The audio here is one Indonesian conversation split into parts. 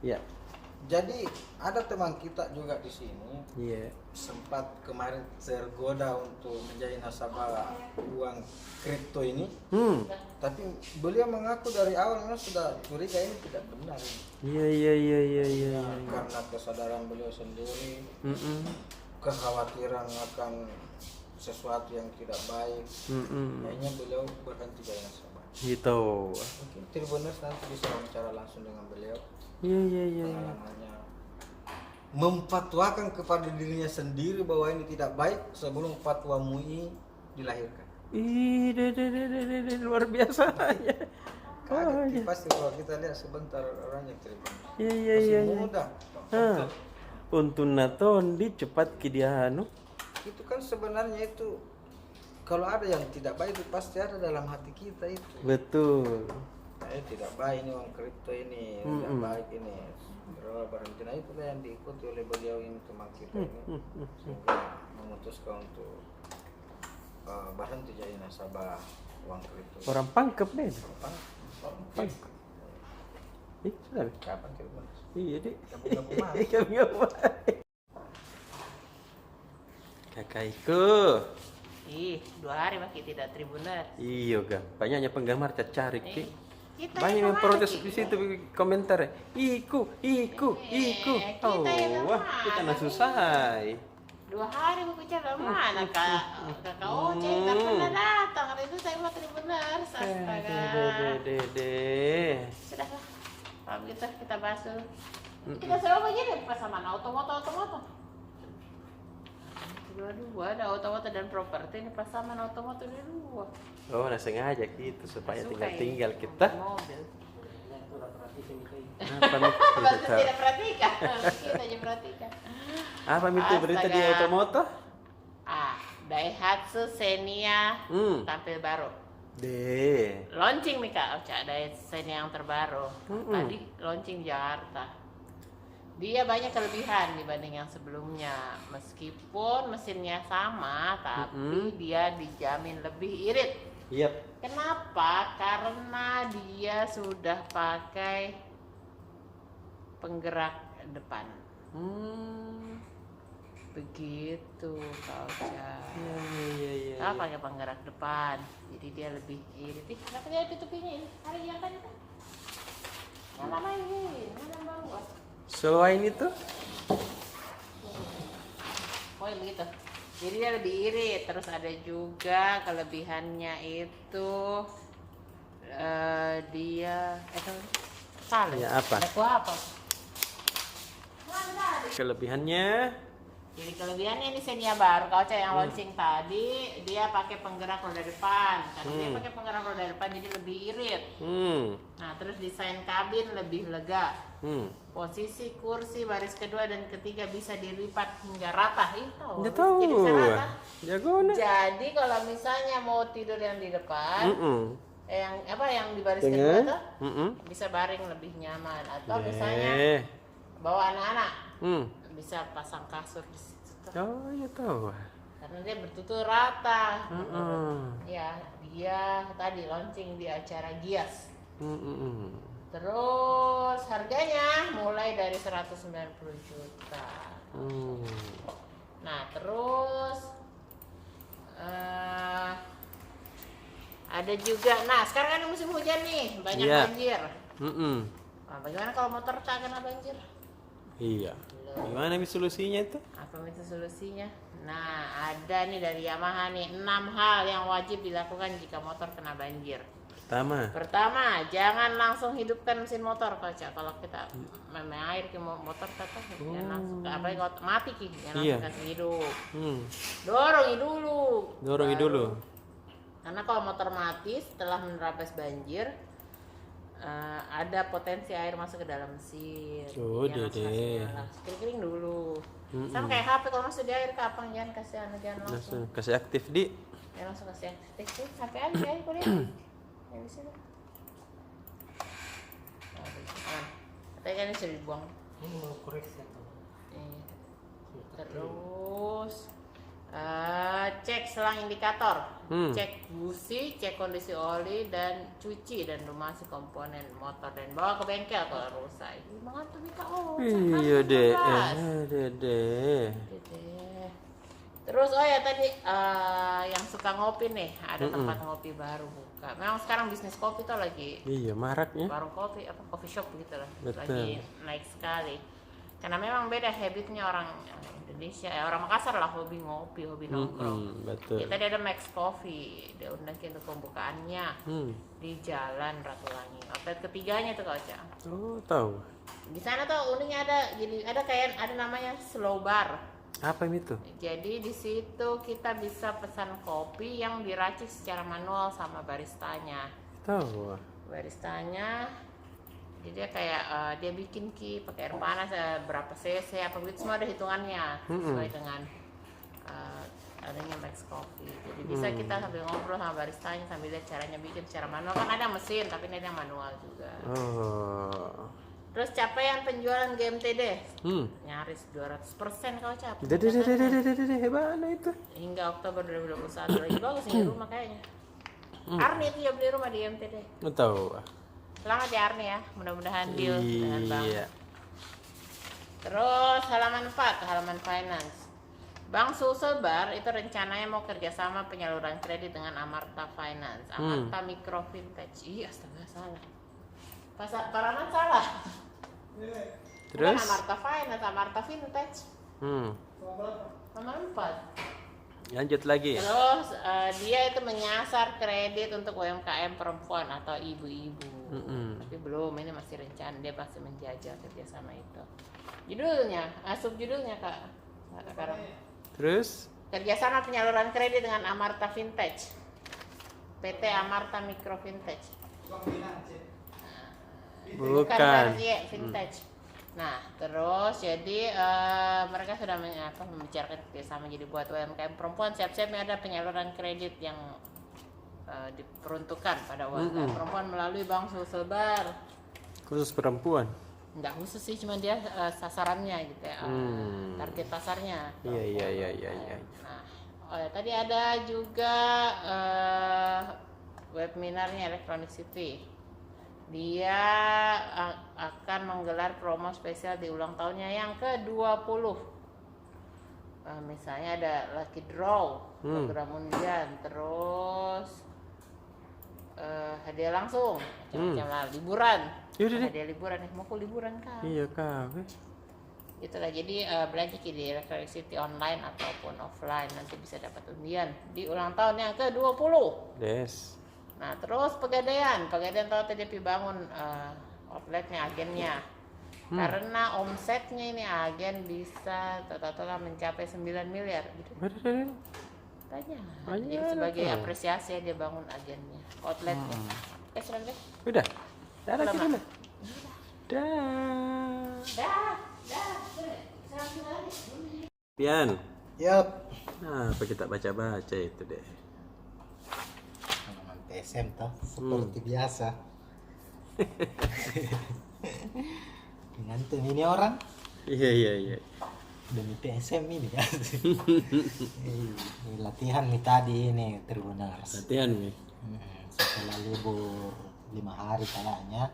Iya. Jadi ada teman kita juga di sini Iya. sempat kemarin tergoda untuk menjadi nasabah uang kripto ini, tapi beliau mengaku dari awal memang sudah curiga ini tidak benar ini. Iya. Karena kesadaran beliau sendiri, Mm-mm. kekhawatiran akan sesuatu yang tidak baik, kayaknya beliau berhenti jadi nasabah. Gitu. Mungkin Tribuners nanti bisa wawancara langsung dengan beliau. Iya. Pengalamannya memfatwakan kepada dirinya sendiri bahwa ini tidak baik sebelum fatwa MUI dilahirkan. Ih, luar biasa ya. Kaget pasti kalau kita lihat sebentar orangnya Tribuners. Iya. Masih muda. Untuk natondi cepat ke dia anu. Itu kan sebenarnya itu kalau ada yang tidak baik itu pasti ada dalam hati kita itu. Betul. Tidak baik ini uang kripto ini, tidak baik ini. Berhenti. Nah itulah yang diikuti oleh beliau ini teman kita ini, sehingga memutuskan untuk berhenti jadi nasabah uang kripto. Orang pangkep nih. Pangkep. Sudah. Kapan Tribuners? Iya deh. Gabung-gabung mana? Gabung. Kakakku. 2 hari makin tidak Tribuners. Iya ga. Banyaknya penggemar cari ki. Kita Banyak yang yang protes kemana, di situ komentar. Iku. kita yang Wah, kemana, kita nak susah. 2 hari mau bicara mana kakak Oce tak pernah datang. Hari itu saya mau Tribuners. Astaga. Sudah lah. Kalau begitu kita bahas dulu. Kita selalu begini pasaman otomoto. Dua-dua ada otomoto dan properti, ini pasaman otomoto ini 2. Oh, nah sengaja gitu supaya Suka tinggal ini, kita. mobil. Apa nih? Bagus tidak perhatikan. Kita aja perhatikan. Apa itu berita di Astaga. otomoto? Daihatsu Xenia tampil baru. Launching nih Kak, Daihatsu Xenia yang terbaru. Tadi launching di Jakarta. Dia banyak kelebihan dibanding yang sebelumnya. Meskipun mesinnya sama, tapi dia dijamin lebih irit. Yep. Kenapa? Karena dia sudah pakai penggerak depan. Begitu Kak Ocha. Iya. Kita pakai penggerak depan, jadi dia lebih irit. Kenapa dia tutupinya ini? Hari yang kan itu? Nyala lagi, nyala bawah. Selain itu? Oh ya begitu. Jadi dia lebih irit. Terus ada juga kelebihannya itu dia salah. Ya, apa? Aku apa? Kelebihannya? Jadi kelebihannya ini Xenia baru, kalau yang launching tadi dia pakai penggerak roda depan. Karena dia pakai penggerak roda depan jadi lebih irit. Nah terus desain kabin lebih lega. Posisi kursi baris kedua dan ketiga bisa dilipat hingga rata. Itu. Nggak tahu. Jadi bisa rata. Jago nih. Jadi kalau misalnya mau tidur yang di depan, yang di baris kedua tuh bisa baring lebih nyaman. Atau misalnya bawa anak-anak, bisa pasang kasur di situ. Oh, ya tahu. Karena dia bertutur rata. Ya, dia tadi launching di acara Gias. Terus harganya mulai dari 190 juta. Nah, terus ada juga. Nah, sekarang kan musim hujan nih, banyak banjir. Nah, bagaimana kalau motor tak kena banjir? Iya. Gimana nih solusinya itu? Apa itu solusinya? Nah, ada nih dari Yamaha nih 6 hal yang wajib dilakukan jika motor kena banjir. Pertama, jangan langsung hidupkan mesin motor kalau kita main air ke motor kata jangan langsung kalau mati jangan langsung kasih hidup. Dorongi dulu. Karena kalau motor mati setelah menerabas banjir ada potensi air masuk ke dalam mesin. Kering dulu. Sama kayak HP kalau masuk di air kapang jangan langsung kasih aktif di. Jangan langsung kasih aktif HP aja kuliah. Yang di sini. Tapi kan ini sudah dibuang. Ini mau koreksi atau? Terus Cek selang indikator, cek busi, cek kondisi oli, dan cuci dan lumasi komponen motor dan bawa ke bengkel kalau rusak. Gimana tuh Mika? Iya deh, deh. Terus tadi yang suka ngopi nih, ada tempat ngopi baru buka. Memang sekarang bisnis kopi tuh lagi maraknya. warung kopi coffee shop gitu lah, Betul. lagi naik sekali. Karena memang beda habitnya orang Indonesia, orang Makassar lah, hobi ngopi, hobi nongkrong. Betul. Kita ada Max Coffee, dia undang kita untuk pembukaannya di Jalan Ratulangi. Outlet ketiganya tuh Kak Ocha. Oh, tahu. Di sana tuh uniknya ada kayak ada namanya slow bar. Apa ini tuh? Jadi di situ kita bisa pesan kopi yang diracik secara manual sama baristanya. Tahu. Baristanya jadi dia kayak dia bikin pakai air panas berapa cc apa gitu, semua ada hitungannya sesuai dengan adanya Max Coffee. Jadi bisa kita sambil ngobrol sama baristanya sambil lihat caranya bikin secara manual, kan ada mesin tapi ini ada manual juga. Terus capaian penjualan GMTD nyaris 200% kalau capek. Hebat itu. Hingga Oktober 2021 lagi bagus ini rumah kayaknya. Arni itu ya beli rumah di GMTD. Tahu. Selamat ya Arni ya, mudah-mudahan deal dengan bank. Iya. Terus halaman 4, halaman finance. Bank Sulselbar itu rencananya mau kerjasama penyaluran kredit dengan Amarta Finance, Amarta Micro Vintage. Iya, astaga salah. Paraman salah. Terus? Bukan Amarta Finance, Amarta Vintage. Nomor 4. Lanjut lagi. Terus dia itu menyasar kredit untuk UMKM perempuan atau ibu-ibu. Tapi belum, ini masih rencana, dia masih menjajal kerjasama itu. Judulnya, subjudulnya Kak. Sekarang. Terus? Kerjasama penyaluran kredit dengan Amarta Vintage. PT Amarta Micro Vintage. Bukan. Vintage. Nah, terus jadi mereka sudah membicarakan kerjasama jadi buat UMKM perempuan, siap-siap ada penyaluran kredit yang diperuntukkan pada UMKM perempuan melalui Bank Sulselbar. Khusus perempuan? Enggak khusus sih, cuma dia sasarannya gitu ya, target pasarnya. Iya. Nah, tadi ada juga webinarnya Electronic City. Dia akan menggelar promo spesial di ulang tahunnya yang ke-20. Misalnya ada lucky draw, program undian, terus hadiah langsung, macam-macam liburan. Hadiah liburan nih, mau liburan kan? Iya Kak. Itulah, jadi belanja di Electronic City online ataupun offline nanti bisa dapat undian di ulang tahun yang ke-20. Yes. Nah, terus Pegadaian tahu TDP bangun outletnya, agennya. Karena omsetnya ini agen bisa total mencapai 9 miliar gitu. Banyak. Jadi sebagai apresiasi dia bangun agennya, outletnya. Serang deh. Udah. Dah lagi dulu. Dah. Pian. Yap. Nah, apa kita baca-baca itu deh. PSM toh seperti biasa. Ngantuk ini orang. Iya. Demi PSM ini kan. Ini latihan nih tadi ini Tribuners. Latihan nih. Setelah libur 5 hari kayaknya.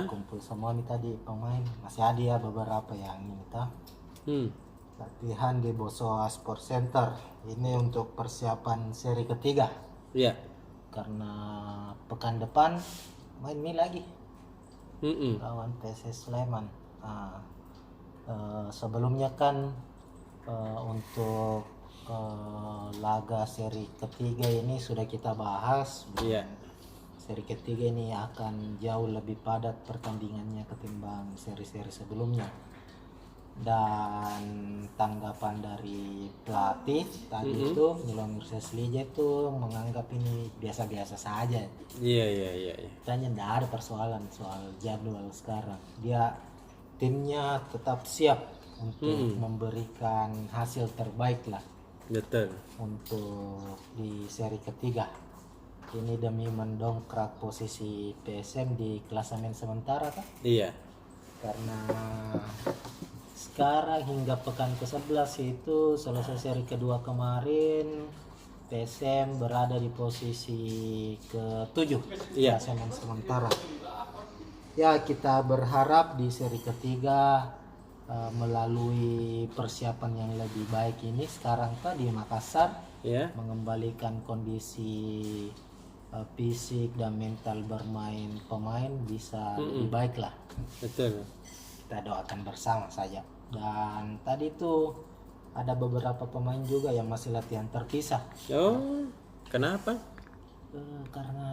Kumpul semua nih tadi pemain. Masih ada ya beberapa yang ini toh. Latihan di Bosowa Sport Center. Ini untuk persiapan seri ketiga. Iya. Karena pekan depan main mie lagi lawan PSS Sleman. Sebelumnya kan untuk laga seri ketiga ini sudah kita bahas. Seri ketiga ini akan jauh lebih padat pertandingannya ketimbang seri-seri sebelumnya. Dan tanggapan dari pelatih tadi itu Milan Lija itu menganggap ini biasa-biasa saja. Iya. Tanya tidak ada persoalan soal jadwal sekarang. Dia timnya tetap siap untuk memberikan hasil terbaik lah. Betul. Untuk di seri ketiga. Ini demi mendongkrak posisi PSM di klasemen sementara kan? Iya. Karena Sekarang hingga pekan ke-11 itu selesai seri kedua kemarin, PSM berada di posisi ke-7 Iya. klasemen sementara. Ya, kita berharap di seri ketiga melalui persiapan yang lebih baik ini sekarang di Makassar Ya. mengembalikan kondisi fisik dan mental bermain pemain bisa lebih baik lah. Betul. Kita doakan bersama saja. Dan tadi itu ada beberapa pemain juga yang masih latihan terpisah Oh, kenapa? karena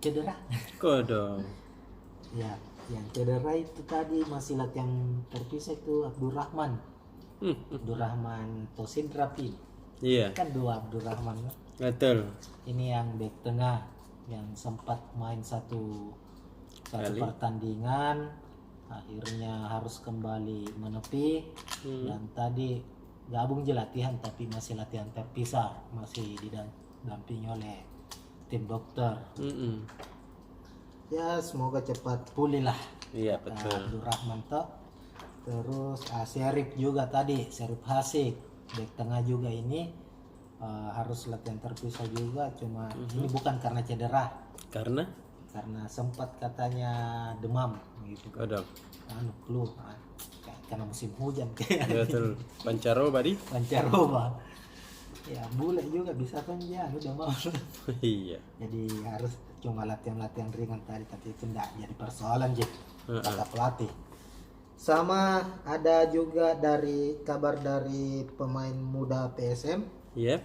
cedera. Kok dong? Ya, yang cedera itu tadi masih latihan terpisah itu Abdurrahman. Abdurrahman Tosindrapi. Iya, Kan dua Abdurrahman. Kan? betul. Ini yang bek tengah yang sempat main satu Kali. pertandingan, akhirnya harus kembali menepi. Dan tadi gabung je latihan tapi masih latihan terpisah, masih didampingi oleh tim dokter. Mm-mm. Ya, semoga cepat pulih lah Iya, betul. Abdurrahman toh. Terus Syarif juga tadi, Syarif Hasik bek tengah juga ini harus latihan terpisah juga, cuma ini bukan karena cedera, Karena? karena sempat katanya demam gitu. Kok dong? Flu karena musim hujan Betul. Pancaroba di? pancaroba. Ya, bule juga bisa kan ya demam. Iya. Jadi harus cuma latihan-latihan ringan tadi, tapi itu enggak jadi persoalan kata pelatih. Sama ada juga kabar dari pemain muda PSM. Yep.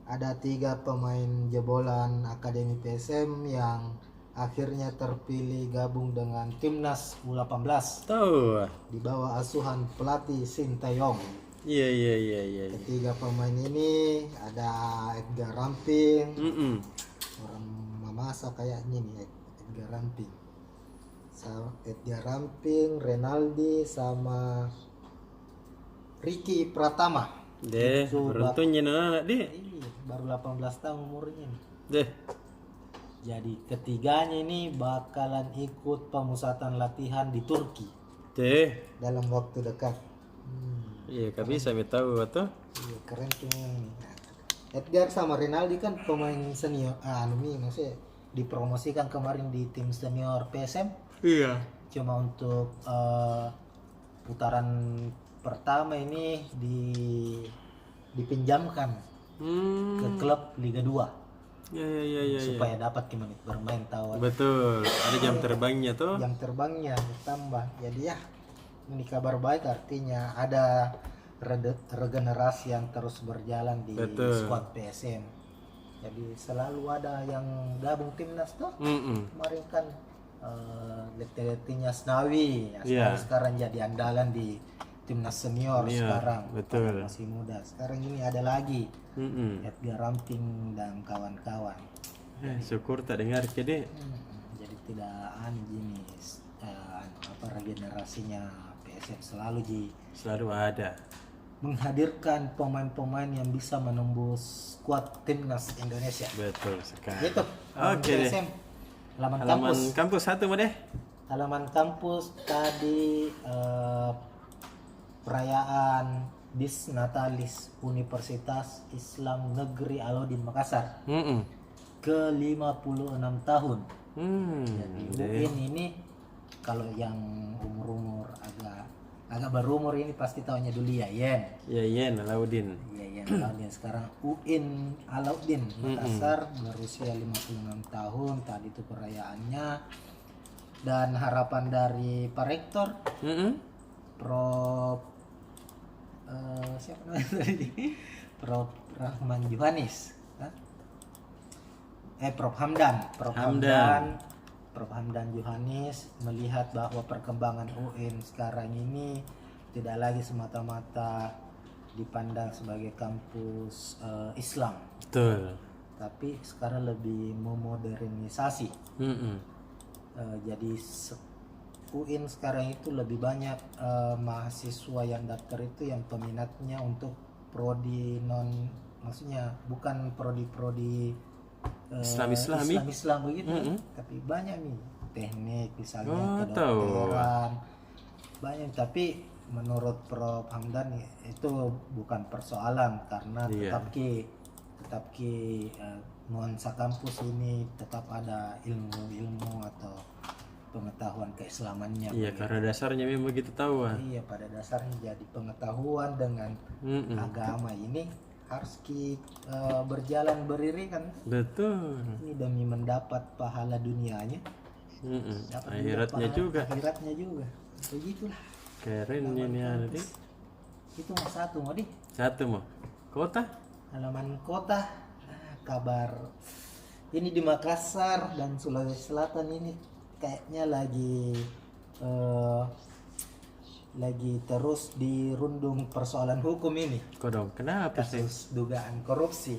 Ada 3 pemain jebolan Akademi PSM yang akhirnya terpilih gabung dengan timnas U18 Tahu. di bawah asuhan pelatih Sintayong. Iya, iya, iya, iya. Ketiga pemain ini ada Edgar Ramping, Mm-mm. orang Mamasa kayaknya nih, Edgar Ramping. Edgar Ramping, Renaldi sama Ricky Pratama. Deh, Itu beruntungnya anak deh. Iya, baru 18 tahun umurnya nih. Deh. Jadi ketiganya ini bakalan ikut pemusatan latihan di Turki Deh. dalam waktu dekat. Iya, kak bisa tahu atau? Iya, keren tuh ini. Edgar sama Renaldi kan pemain senior. Maksudnya dipromosikan kemarin di tim senior PSM. Iya. Cuma untuk putaran pertama ini dipinjamkan ke klub Liga 2 Ya, ya, ya, ya. supaya dapat menit bermain tahu. Betul. Ada jam terbangnya tuh. Jam terbangnya ditambah. Jadi ya, ini kabar baik, artinya ada regenerasi yang terus berjalan di Betul. skuad PSM. Jadi selalu ada yang gabung timnas tuh. Mm-mm. Kemarin kan letih-letihnya Snawi. Ya, Iya. Snawi sekarang jadi andalan di timnas senior Iya, sekarang. betul. Karena masih muda. Sekarang ini ada lagi Mm-mm. Edgar Ramping dan kawan-kawan. Syukur tak dengar ke deh. Jadi tidak jenis regenerasinya PSM selalu Selalu ada. menghadirkan pemain-pemain yang bisa menembus skuad timnas Indonesia. Betul sekali. Gitu. Oke deh. PSM. Halaman Halaman kampus. kampus satu mah deh. Halaman kampus tadi perayaan Disnatalis Universitas Islam Negeri Alauddin Makassar Mm-mm. ke 56 tahun. Jadi Deh. UIN ini kalau yang umur agak berumur ini pasti tahunya dulu ya Yen. Ya, Yen Alauddin. Iya Yen Alauddin. Sekarang UIN Alauddin Makassar berusia 56 tahun. Tadi itu perayaannya. Dan harapan dari Pak Rektor Mm-mm. Prof siapa namanya tadi? Prof Rahman Johanis. Prof Hamdan. Prof Hamdan Johanis melihat bahwa perkembangan UIN sekarang ini tidak lagi semata-mata dipandang sebagai kampus Islam, Betul. tapi sekarang lebih memodernisasi. Mm-mm. Jadi UIN sekarang itu lebih banyak mahasiswa yang daftar itu yang peminatnya untuk prodi maksudnya bukan prodi Islam-Islami? Islam begitu, tapi banyak nih teknik misalnya Oh, kedokteran banyak, tapi menurut Prof Hamdan itu bukan persoalan karena Iya. tetap ki nuansa kampus ini tetap ada ilmu-ilmu atau pengetahuan keislamannya. Iya, karena dasarnya memang begitu tahu. Iya, pada dasarnya jadi pengetahuan dengan agama ini harus berjalan beriringan. Betul. Ini demi mendapat pahala dunianya, dapat Akhiratnya pahala juga. akhiratnya juga. Begitulah. Keren ini nanti. Itu mau satu mau di Satu mau. Kota? halaman kota. Kabar ini di Makassar dan Sulawesi Selatan ini kayaknya lagi terus dirundung persoalan hukum ini, Kodong, kenapa sih? kasus dugaan korupsi.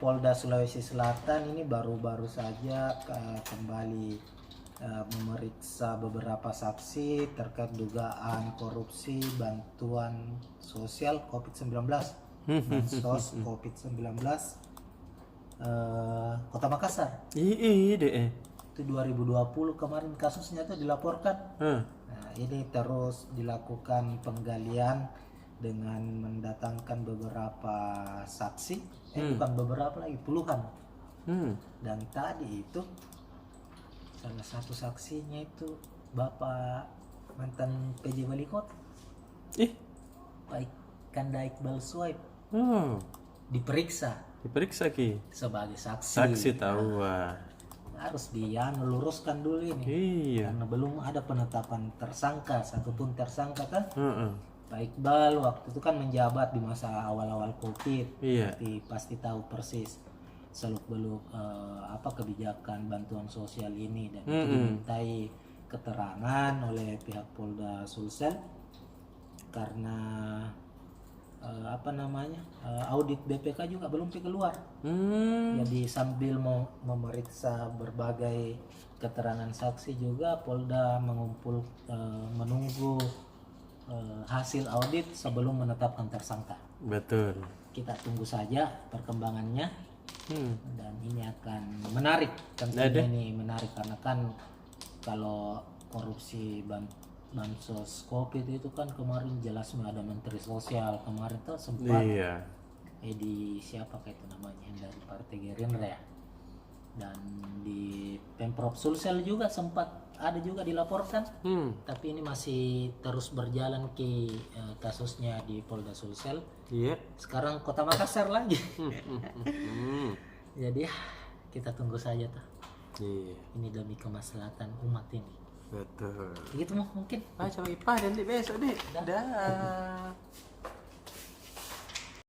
Polda Sulawesi Selatan ini baru-baru saja kembali memeriksa beberapa saksi terkait dugaan korupsi bantuan sosial COVID-19, bansos COVID-19 Kota Makassar. Iya deh. Itu 2020 kemarin kasusnya tuh dilaporkan. Nah, ini terus dilakukan penggalian dengan mendatangkan beberapa saksi, bukan beberapa lagi, puluhan. Dan tadi itu salah satu saksinya itu Bapak mantan PJ Wali Kota, Pak Kanda Iqbal Suhaib, diperiksa Diperiksa ki. sebagai saksi. Saksi tahu. Harus luruskan dulu ini. Iya. Karena belum ada penetapan tersangka, satupun tersangka kan. Pak Iqbal waktu itu kan menjabat di masa awal-awal COVID. Iya. Pasti tahu persis seluk-beluk kebijakan bantuan sosial ini, dan itu dimintai keterangan oleh pihak Polda Sulsel karena audit BPK juga belum keluar. Jadi sambil mau memeriksa berbagai keterangan saksi juga Polda menunggu hasil audit sebelum menetapkan tersangka. Betul. Kita tunggu saja perkembangannya. Dan ini akan menarik, tentunya ini menarik karena kan kalau korupsi bansos COVID itu kan kemarin jelas ada Menteri Sosial kemarin tuh sempat siapa kayak itu namanya yang dari Partai Gerindra ya, dan di Pemprov Sulsel juga sempat ada juga dilaporkan, tapi ini masih terus berjalan kasusnya di Polda Sulsel. Iya. Sekarang Kota Makassar lagi. Jadi kita tunggu saja tuh. Iya. Ini demi kemaslahatan umat ini. Betul. Begitu mungkin. Coba IPA nanti besok deh. Dah.